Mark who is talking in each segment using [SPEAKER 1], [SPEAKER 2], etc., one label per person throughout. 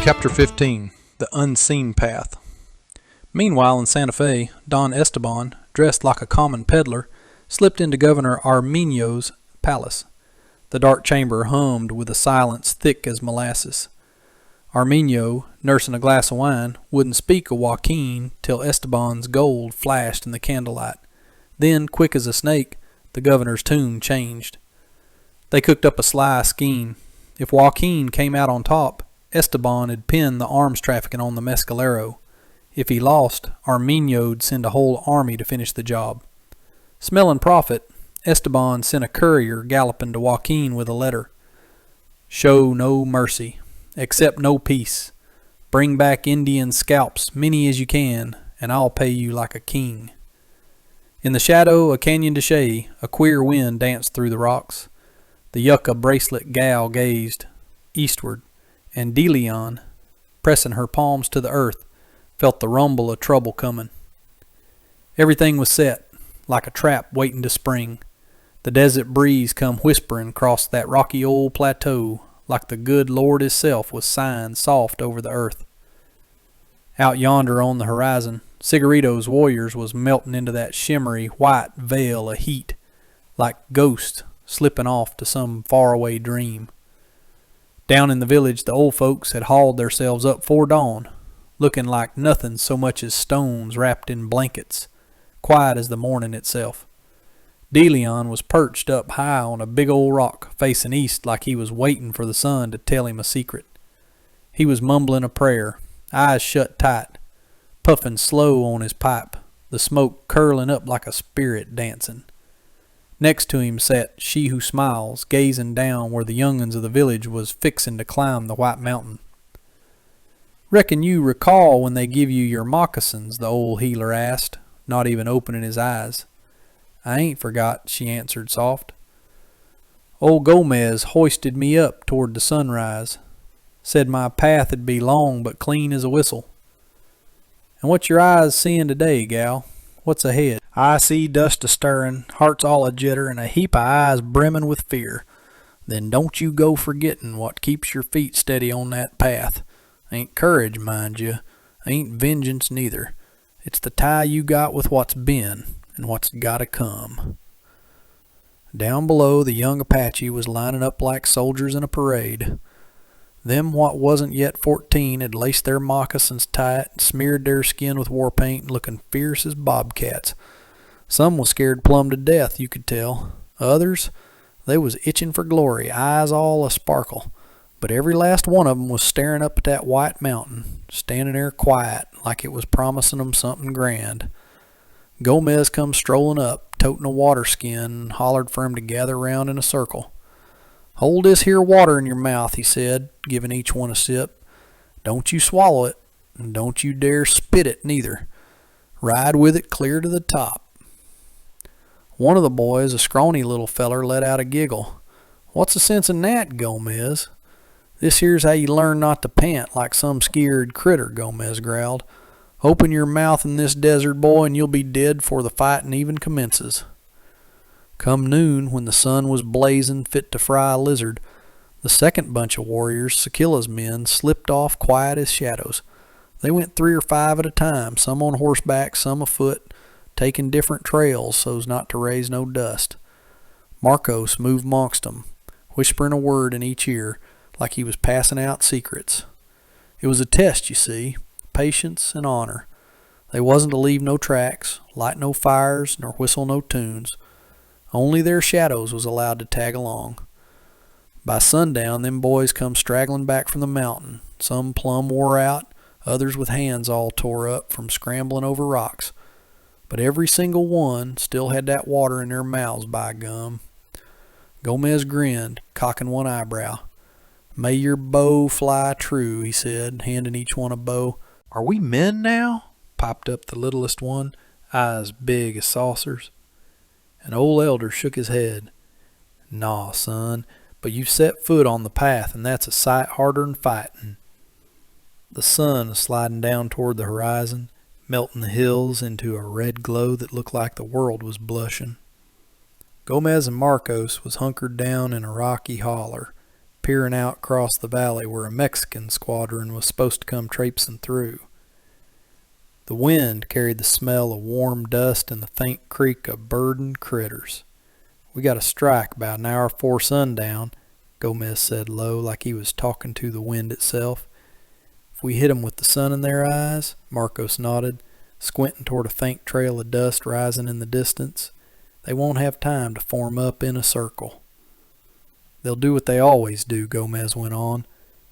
[SPEAKER 1] Chapter 15 The Unseen Path. Meanwhile, in Santa Fe, Don Esteban, dressed like a common peddler, slipped into Governor Arminio's palace. The dark chamber hummed with a silence thick as molasses. Arminio, nursing a glass of wine, wouldn't speak of Joaquin till Esteban's gold flashed in the candlelight. Then, quick as a snake, the governor's tune changed. They cooked up a sly scheme. If Joaquin came out on top, Esteban had pinned the arms trafficking on the Mescalero. If he lost, Arminio'd send a whole army to finish the job. Smelling profit, Esteban sent a courier galloping to Joaquin with a letter. Show no mercy. Accept no peace. Bring back Indian scalps, many as you can, and I'll pay you like a king. In the shadow of Canyon de Chelly, a queer wind danced through the rocks. The yucca bracelet gal gazed eastward, and De Leon, pressing her palms to the earth, felt the rumble of trouble coming. Everything was set, like a trap waiting to spring. The desert breeze come whispering across that rocky old plateau, like the good Lord Hisself was sighing soft over the earth. Out yonder on the horizon, Cigarito's warriors was melting into that shimmery white veil of heat, like ghosts slipping off to some faraway dream. Down in the village, the old folks had hauled theirselves up 'fore dawn, looking like nothing so much as stones wrapped in blankets, quiet as the morning itself. De Leon was perched up high on a big old rock, facing east like he was waiting for the sun to tell him a secret. He was mumbling a prayer, eyes shut tight, puffing slow on his pipe, the smoke curling up like a spirit dancing. Next to him sat She Who Smiles, gazing down where the young'uns of the village was fixing to climb the White Mountain. Reckon you recall when they give you your moccasins, the old healer asked, not even opening his eyes. I ain't forgot, she answered soft. Old Gomez hoisted me up toward the sunrise, said my path'd be long but clean as a whistle. And what's your eyes seeing today, gal? What's ahead? I see dust a-stirrin', hearts all a-jitter, and a heap of eyes brimmin' with fear. Then don't you go forgettin' what keeps your feet steady on that path. Ain't courage, mind you. Ain't vengeance neither. It's the tie you got with what's been and what's gotta come. Down below, the young Apache was lining up like soldiers in a parade. Them what wasn't yet 14 had laced their moccasins tight, smeared their skin with war paint, looking fierce as bobcats. Some was scared plumb to death, you could tell. Others, they was itching for glory, eyes all a-sparkle. But every last one of 'em was staring up at that white mountain, standing there quiet, like it was promising 'em something grand. Gomez come strolling up, toting a water skin, and hollered for 'em to gather round in a circle. Hold this here water in your mouth, he said, giving each one a sip. Don't you swallow it, and don't you dare spit it neither. Ride with it clear to the top. One of the boys, a scrawny little feller, let out a giggle. What's the sense in that, Gomez? This here's how you learn not to pant like some skeered critter, Gomez growled. Open your mouth in this desert, boy, and you'll be dead 'fore the fightin' even commences. Come noon, when the sun was blazing fit to fry a lizard, the second bunch of warriors, Sekila's men, slipped off quiet as shadows. They went 3 or 5 at a time, some on horseback, some afoot, taking different trails so's not to raise no dust. Marcos moved mongst 'em, whispering a word in each ear, like he was passing out secrets. It was a test, you see, patience and honor. They wasn't to leave no tracks, light no fires, nor whistle no tunes. Only their shadows was allowed to tag along. By sundown, them boys come straggling back from the mountain, some plumb wore out, others with hands all tore up from scrambling over rocks. But every single one still had that water in their mouths, by gum. Gomez grinned, cocking one eyebrow. May your bow fly true, he said, handing each one a bow. Are we men now? Piped up the littlest one, eyes big as saucers. An old elder shook his head. Naw, son, but you've set foot on the path, and that's a sight harder'n fightin'. The sun was sliding down toward the horizon, melting the hills into a red glow that looked like the world was blushing. Gomez and Marcos was hunkered down in a rocky holler, peering out across the valley where a Mexican squadron was supposed to come traipsing through. The wind carried the smell of warm dust and the faint creak of burdened critters. "We got a strike about an hour afore sundown," Gomez said low, like he was talking to the wind itself. "If we hit 'em with the sun in their eyes," Marcos nodded, squinting toward a faint trail of dust rising in the distance, "they won't have time to form up in a circle." "They'll do what they always do," Gomez went on.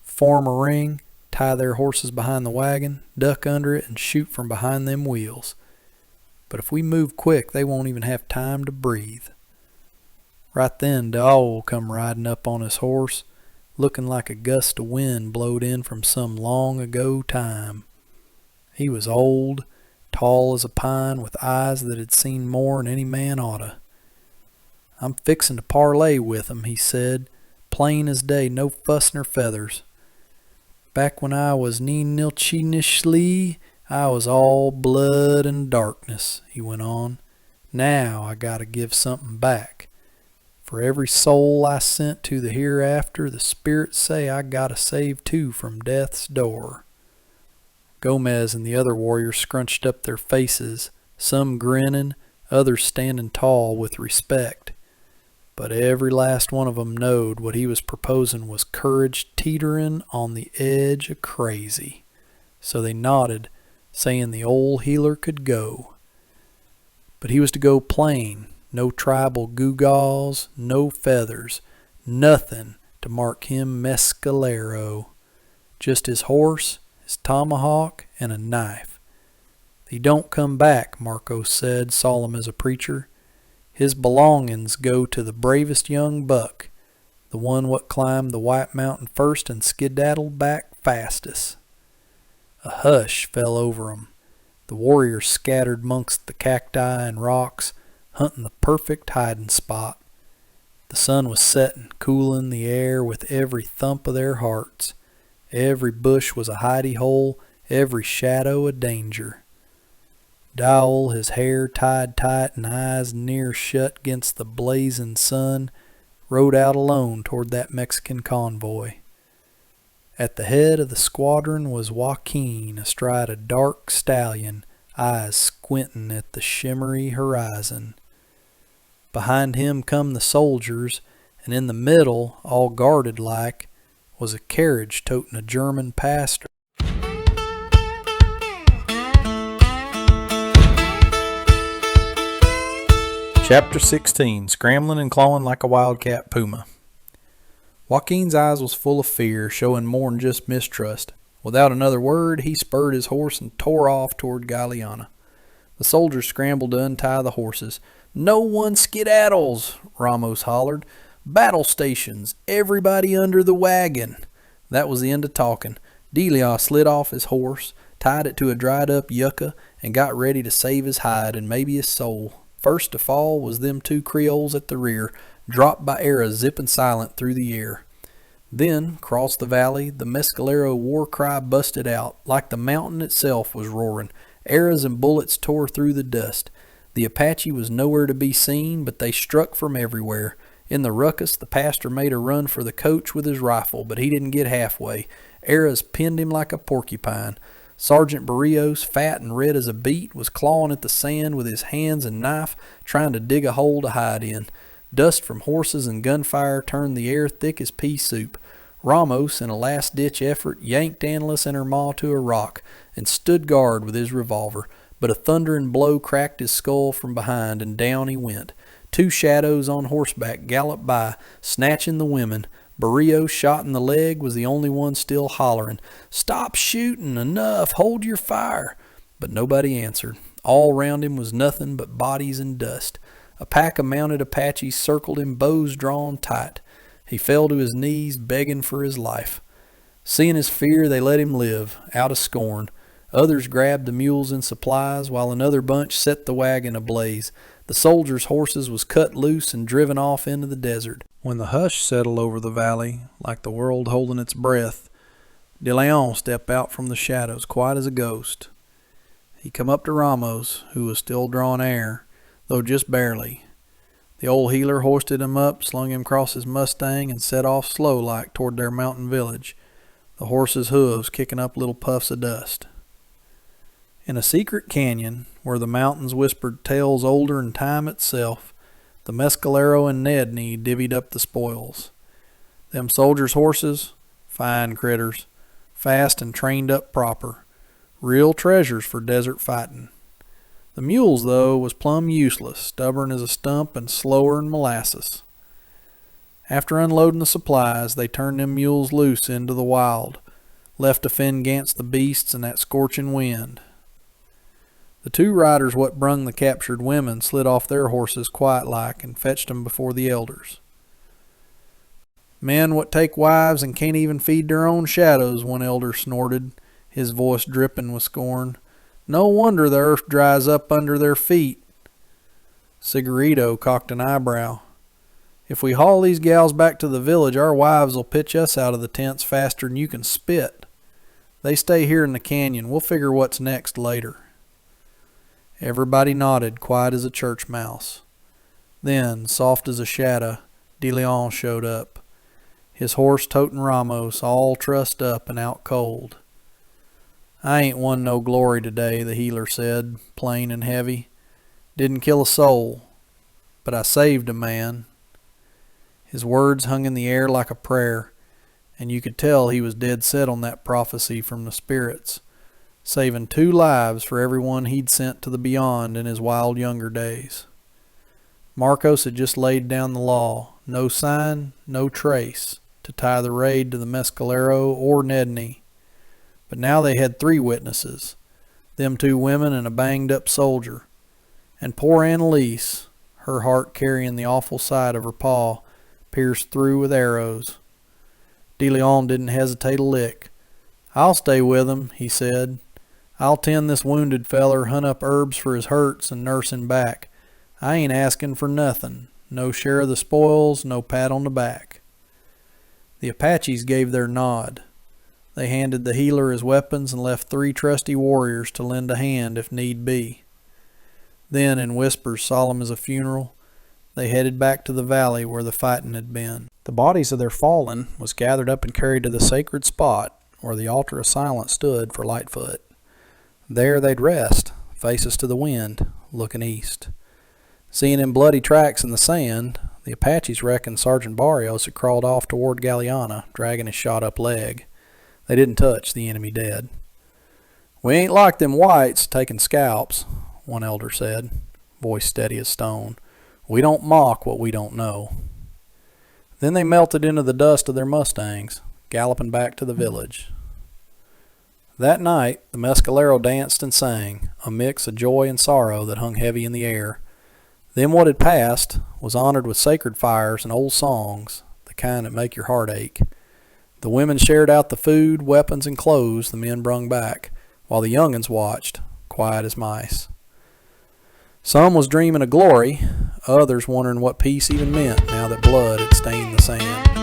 [SPEAKER 1] "Form a ring, tie their horses behind the wagon, duck under it, and shoot from behind them wheels. But if we move quick, they won't even have time to breathe." Right then, Dowell come riding up on his horse, looking like a gust of wind blowed in from some long ago time. He was old, tall as a pine, with eyes that had seen more than any man oughta. "I'm fixin' to parlay with 'em," he said, plain as day, no fuss nor feathers. "Back when I was Nilchinishli, I was all blood and darkness," he went on. "Now I gotta give something back. For every soul I sent to the hereafter, the spirits say I gotta save two from death's door." Gomez and the other warriors scrunched up their faces, some grinning, others standing tall with respect. But every last one of 'em knowed what he was proposing was courage teetering on the edge of crazy. So they nodded, saying the old healer could go. But he was to go plain, no tribal gewgaws, no feathers, nothing to mark him mescalero. Just his horse, his tomahawk, and a knife. "He don't come back," Marcos said, solemn as a preacher. "His belongin's go to the bravest young buck, the one what climbed the White Mountain first and skedaddled back fastest." A hush fell over 'em. The warriors scattered amongst the cacti and rocks, hunting the perfect hiding spot. The sun was setting, cooling the air with every thump of their hearts. Every bush was a hidey hole, every shadow a danger. Dowell, his hair tied tight and eyes near shut against the blazing sun, rode out alone toward that Mexican convoy. At the head of the squadron was Joaquin astride a dark stallion, eyes squinting at the shimmery horizon. Behind him come the soldiers, and in the middle, all guarded like, was a carriage toting a German pastor. Chapter 16, Scrambling and Clawing Like a Wildcat Puma. Joaquin's eyes was full of fear, showing more than just mistrust. Without another word, he spurred his horse and tore off toward Galeana. The soldiers scrambled to untie the horses. "No one skedaddles," Ramos hollered. "Battle stations, everybody under the wagon." That was the end of talking. Delia slid off his horse, tied it to a dried-up yucca, and got ready to save his hide and maybe his soul. First to fall was them two Creoles at the rear, dropped by arrows zipping silent through the air. Then, across the valley, the mescalero war cry busted out, like the mountain itself was roaring. Arrows and bullets tore through the dust. The Apache was nowhere to be seen, but they struck from everywhere. In the ruckus, the pastor made a run for the coach with his rifle, but he didn't get halfway. Arrows pinned him like a porcupine. Sergeant Barrios, fat and red as a beet, was clawing at the sand with his hands and knife, trying to dig a hole to hide in. Dust from horses and gunfire turned the air thick as pea soup. Ramos, in a last-ditch effort, yanked Annalise and her ma to a rock and stood guard with his revolver, but a thundering blow cracked his skull from behind, and down he went. Two shadows on horseback galloped by, snatching the women. Barrios, shot in the leg, was the only one still hollering, "Stop shooting! Enough! Hold your fire!" But nobody answered. All round him was nothing but bodies and dust. A pack of mounted Apaches circled him, bows drawn tight. He fell to his knees, begging for his life. Seeing his fear, they let him live, out of scorn. Others grabbed the mules and supplies, while another bunch set the wagon ablaze. The soldiers' horses was cut loose and driven off into the desert. When the hush settled over the valley, like the world holding its breath, De Leon stepped out from the shadows, quiet as a ghost. He come up to Ramos, who was still drawing air, though just barely. The old healer hoisted him up, slung him across his Mustang, and set off slow-like toward their mountain village, the horse's hooves kicking up little puffs of dust. In a secret canyon, where the mountains whispered tales older than time itself, the Mescalero and Nedney divvied up the spoils. Them soldiers' horses, fine critters, fast and trained up proper, real treasures for desert fighting. The mules, though, was plumb useless, stubborn as a stump and slower 'n molasses. After unloading the supplies, they turned them mules loose into the wild, left to fend against the beasts and that scorching wind. The two riders what brung the captured women slid off their horses quiet-like and fetched 'em before the elders. Men what take wives and can't even feed their own shadows, one elder snorted, his voice dripping with scorn. No wonder the earth dries up under their feet. Cigarito cocked an eyebrow. If we haul these gals back to the village, our wives'll pitch us out of the tents faster'n you can spit. They stay here in the canyon. We'll figure what's next later. Everybody nodded, quiet as a church mouse. Then, soft as a shadow, De Leon showed up, his horse totin' Ramos, all trussed up and out cold. I ain't won no glory today, the healer said, plain and heavy. Didn't kill a soul, but I saved a man. His words hung in the air like a prayer, and you could tell he was dead set on that prophecy from the spirits, saving 2 lives for every one he'd sent to the beyond in his wild younger days. Marcos had just laid down the law, no sign, no trace, to tie the raid to the Mescalero or Nedney. But now they had 3 witnesses, them 2 women and a banged-up soldier. And poor Annalise, her heart carrying the awful sight of her pa, pierced through with arrows. De Leon didn't hesitate a lick. I'll stay with him, he said. I'll tend this wounded feller, hunt up herbs for his hurts, and nurse him back. I ain't asking for nothing. No share of the spoils, no pat on the back. The Apaches gave their nod. They handed the healer his weapons and left 3 trusty warriors to lend a hand if need be. Then, in whispers solemn as a funeral, they headed back to the valley where the fighting had been. The bodies of their fallen was gathered up and carried to the sacred spot where the altar of silence stood for Lightfoot. There they'd rest, faces to the wind, looking east. Seeing them bloody tracks in the sand, the Apaches reckoned Sergeant Barrios had crawled off toward Galeana, dragging his shot-up leg. They didn't touch the enemy dead. We ain't like them whites taking scalps, one elder said, voice steady as stone. We don't mock what we don't know. Then they melted into the dust of their Mustangs, galloping back to the village. That night, the Mescalero danced and sang, a mix of joy and sorrow that hung heavy in the air. Then what had passed was honored with sacred fires and old songs, the kind that make your heart ache. The women shared out the food, weapons, and clothes the men brung back, while the young'uns watched, quiet as mice. Some was dreaming of glory, others wondering what peace even meant now that blood had stained the sand.